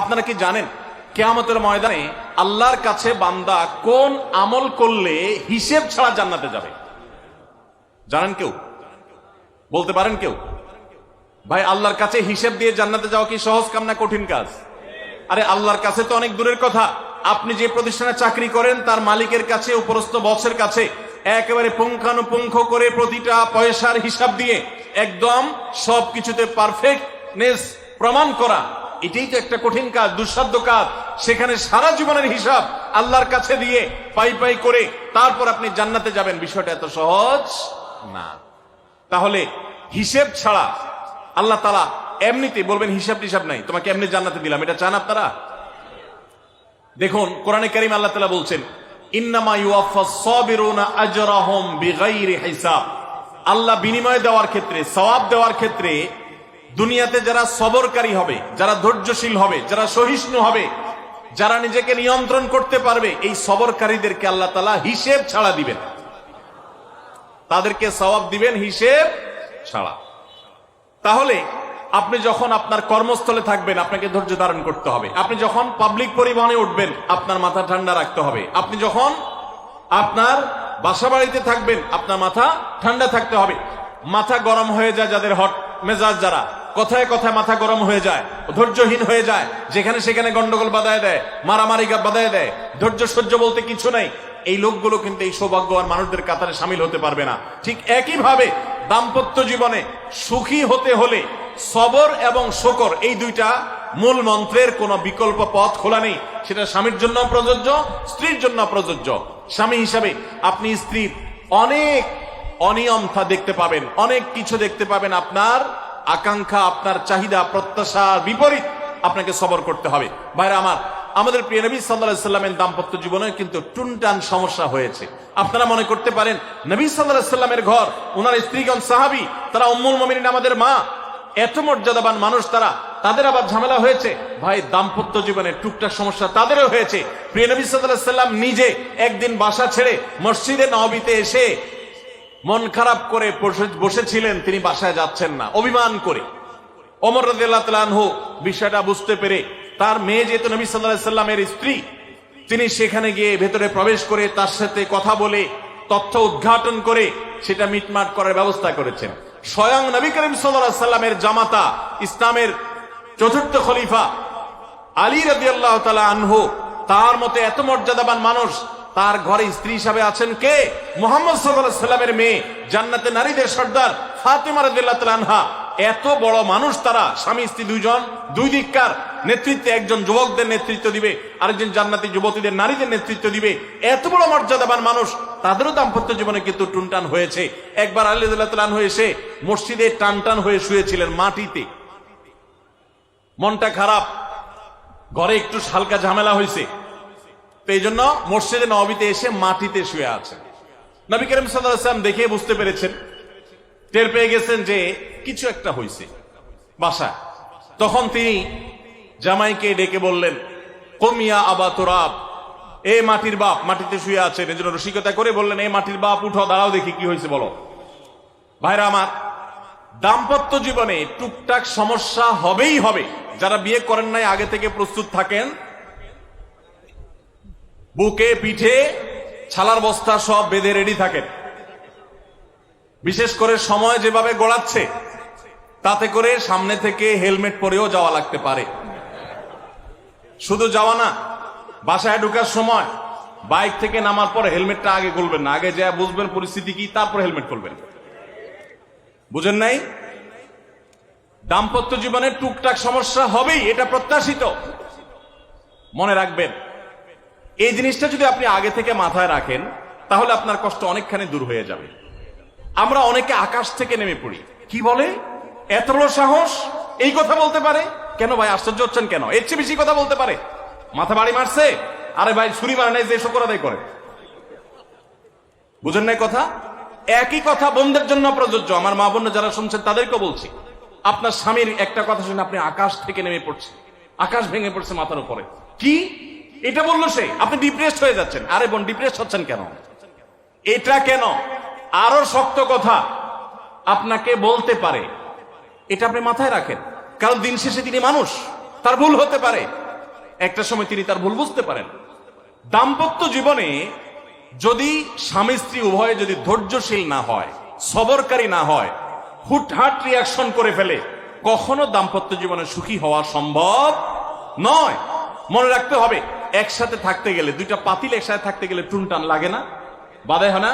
আপনারা কি জানেন কিয়ামতের ময়দানে আল্লাহর কাছে বান্দা কোন আমল করলে হিসেব ছাড়া জান্নাতে যাবে? জানেন কেউ? বলতে পারেন কেউ? ভাই, আল্লাহর কাছে হিসেব দিয়ে জান্নাতে যাওয়া কি সহজ কাম না কঠিন কাজ? আরে আল্লাহর কাছে তো অনেক দূরের কথা। আপনি যে প্রতিষ্ঠানে চাকরি করেন তার মালিকের কাছে, উপরস্থ বসের কাছে একেবারে পুঙ্খানুপুঙ্খ করে প্রতিটা পয়সার হিসাব দিয়ে একদম সবকিছুতে পারফেক্টনেস প্রমাণ করা, এটাই তো একটা কঠিন কাজ, দুঃসাধ্য কাজ। সেখানে সারা জীবনের হিসাব আল্লাহর কাছে দিয়ে পাই পাই করে তারপর আপনি জান্নাতে যাবেন, বিষয়টা এত সহজ না। তাহলে হিসেব ছাড়া আল্লাহ তাআলা এমনিতে বলবেন হিসাব টিসাব নাই, তোমাকে এমনি জান্নাতে দিলাম, এটা চান আপনারা? দেখুন কোরআনে কারীম আল্লাহ তাআলা বলছেন ইন্নামা ইউওয়াফাস সাবিরুনা আজরাহুম বিগাইরি হিসাব। আল্লাহ বিনিময় দেওয়ার ক্ষেত্রে, সওয়াব দেওয়ার ক্ষেত্রে দুনিয়াতে যারা সবরকারী হবে, যারা ধৈর্যশীল হবে, যারা সহিষ্ণু হবে, যারা নিজেকে নিয়ন্ত্রণ করতে পারবে, এই সবরকারীদেরকে আল্লাহ তাআলা হিসেব ছাড়া দিবেন, তাদেরকে সওয়াব দিবেন হিসেব ছাড়া। তাহলে আপনি যখন আপনার কর্মস্থলে থাকবেন আপনাকে ধৈর্য ধারণ করতে হবে। আপনি যখন পাবলিক পরিবহনে উঠবেন আপনার মাথা ঠান্ডা রাখতে হবে। আপনি যখন আপনার বাসা বাড়িতে থাকবেন আপনার মাথা ঠান্ডা থাকতে হবে। মাথা গরম হয়ে যায় যাদের, হট মেজাজ যারা, কথায় কথায় মাথা গরম হয়ে যায়, ধৈর্যহীন হয়ে যায়, যেখানে সেখানে গন্ডগোল বাধায় দেয়, মারামারি বাধায় দেয়, ধৈর্য সহ্য বলতে কিছু নাই, এই লোকগুলো কিন্তু এই সৌভাগ্যবান মানুষদের কাতারে সামিল হতে পারবে না। ঠিক একইভাবে দাম্পত্য জীবনে সুখী হতে হলে সবর এবং শকর, এই দুইটা মূল মন্ত্রের কোন বিকল্প পথ খোলা নেই। সেটা স্বামীর জন্য প্রযোজ্য, স্ত্রীর জন্য প্রযোজ্য। স্বামী হিসাবে আপনি স্ত্রীর অনেক অনিয়মতা দেখতে পাবেন, অনেক কিছু দেখতে পাবেন, আপনার আকাঙ্ক্ষা, আপনার চাহিদা, প্রত্যাশার বিপরীত, আপনাকে সবর করতে হবে। ভাইরা আমার, আমাদের প্রিয় নবী সাল্লাল্লাহু আলাইহি সাল্লামের দাম্পত্য জীবনে কিন্তু টুনটান সমস্যা হয়েছে। আপনারা মনে করতে পারেন নবী সাল্লাল্লাহু আলাইহি সাল্লামের ঘর, ওনার স্ত্রীগণ সাহাবী, তারা উম্মুল মুমিনিন আমাদের মা, এত মর্যাদাবান মানুষ তারা, তাদের আবার ঝামেলা হয়েছে। ভাই, দাম্পত্য জীবনে টুকটাক সমস্যা তাদেরও হয়েছে। প্রিয় নবী সাল্লাল্লাহু আলাইহি সাল্লাম নিজে একদিন বাসা ছেড়ে মসজিদে নববীতে এসে মন খারাপ করে বসেছিলেন, তিনি বাসায় যাচ্ছেন না, অভিমান করে। ওমর রাদিয়াল্লাহু তাআলা আনহু বিষয়টা বুঝতে পেরে, তার মেয়ে যেহেতু নবী সাল্লাল্লাহু আলাইহি সাল্লামের স্ত্রী, তিনি সেখানে গিয়ে ভেতরে প্রবেশ করে তার সাথে কথা বলে তথ্য উদ্ঘাটন করে সেটা মিটমাট করার ব্যবস্থা করেছেন। স্বয়ং নবী করিম সাল্লাল্লাহু আলাইহি সাল্লামের জামাতা, ইসলামের চতুর্থ খলিফা আলী রাদিয়াল্লাহু তাআলা আনহু, তার মতো এত মর্যাদাবান মানুষ, তার ঘরে স্ত্রী হিসাবে আছেন কে? মুহাম্মদ সাল্লাল্লাহু আলাইহি সাল্লামের মেয়ে, জান্নাতে নারীদের সর্দার ফাতেমা রাদিয়াল্লাহু তাআলা আনহা। এত বড় মানুষ তারা, স্বামী স্ত্রী দুইজন, দুই দিককার নেতৃত্বে, একজন যুবকদের নেতৃত্ব দিবে, আরেকজন জান্নাতি যুবতীদের, নারীদের নেতৃত্ব দিবে। এত বড় মর্যাদাবান মানুষ, তাদেরও দাম্পত্য জীবনে কিন্তু টুনটান হয়েছে। একবার আলী রাদিয়াল্লাহু তাআলা আনহু এসে মসজিদে টানটান হয়ে শুয়েছিলেন মাটিতে, মনটা খারাপ, ঘরে একটু হালকা ঝামেলা হয়েছে, তো এই জন্য মসজিদে নববীতে এসে মাটিতে শুয়ে আছেন। নবী করিম সাল্লাল্লাহু আলাইহি ওয়াসাল্লাম দেখে বুঝতে পেরেছেন, টের পেয়ে গেছেন যে কিছু একটা হয়েছে বাসায়। তখন তিনি জামাইকে ডেকে বললেন, কুম ইয়া আবা তুরাব, এ মাটির বাপ, মাটিতে শুয়ে আছেন, এজন্য রসিকতা করে বললেন, এ মাটির বাপ উঠো, দাঁড়াও দেখি কি হয়েছে বলো। ভাইরা আমার, দাম্পত্য জীবনে টুকটাক সমস্যা হবেই হবে। যারা বিয়ে করেন নাই আগে থেকে প্রস্তুত থাকেন, বুকে পিঠে ছালার বস্তা সব বেঁধে রেডি থাকেন। বিশেষ করে সময় যেভাবে গড়াচ্ছে, তাতে করে সামনে থেকে হেলমেট পরেও যাওয়া লাগতে পারে। শুধু যাওয়া না, বাসায় ঢোকার সময় বাইক থেকে নামার পর হেলমেটটা আগে খুলবেন না, আগে যা বুঝবেন পরিস্থিতি কি, তারপর হেলমেট খুলবেন। বুঝেন নাই? দাম্পত্য জীবনে টুকটাক সমস্যা হবেই, এটা প্রত্যাশিত। মনে রাখবেন, এই জিনিসটা যদি আপনি আগে থেকে মাথায় রাখেন তাহলে আপনার কষ্ট অনেকখানি দূর হয়ে যাবে। আমরা অনেকে আকাশ থেকে নেমে পড়ি, কি বলে, এত বড় সাহস, এই কথা বলতে পারে কেন? ভাই আশ্চর্য হচ্ছেন কেন? এর চেয়ে বেশি কথা বলতে পারে, মাথা বাড়ি মারছে, আরে ভাই ছুরি মারে নাই যে শুকর আদায় করে। বুঝেন নাই কথা? একই কথা বোনদের জন্য প্রযোজ্য। আমার মা বোন যারা শুনছেন তাদেরকে বলছি, আপনার স্বামীর একটা কথা শুনে আপনি আকাশ থেকে নেমে পড়ছেন, আকাশ ভেঙে পড়ছে মাথার উপরে, কি এটা বললো সে, আপনি ডিপ্রেসড হয়ে যাচ্ছেন। আরে বোন, ডিপ্রেসড হচ্ছেন কেন? এটা কেন? আরো শক্ত কথা আপনাকে বলতে পারে, এটা আপনি মাথায় রাখেন, কারণ দিন শেষে তিনি মানুষ, তার ভুল হতে পারে। একটা সময় তিনি তার ভুল বুঝতে পারেন। দাম্পত্য জীবনে যদি স্বামী স্ত্রী উভয়ে যদি ধৈর্যশীল না হয়, সবরকারী না হয়, হুটহাট রিয়াকশন করে ফেলে, কখনো দাম্পত্য জীবনে সুখী হওয়া সম্ভব নয়। মনে রাখতে হবে, একসাথে থাকতে গেলে, দুইটা পাতিল একসাথে থাকতে গেলে টুনটান লাগে না, বাধে হয় না?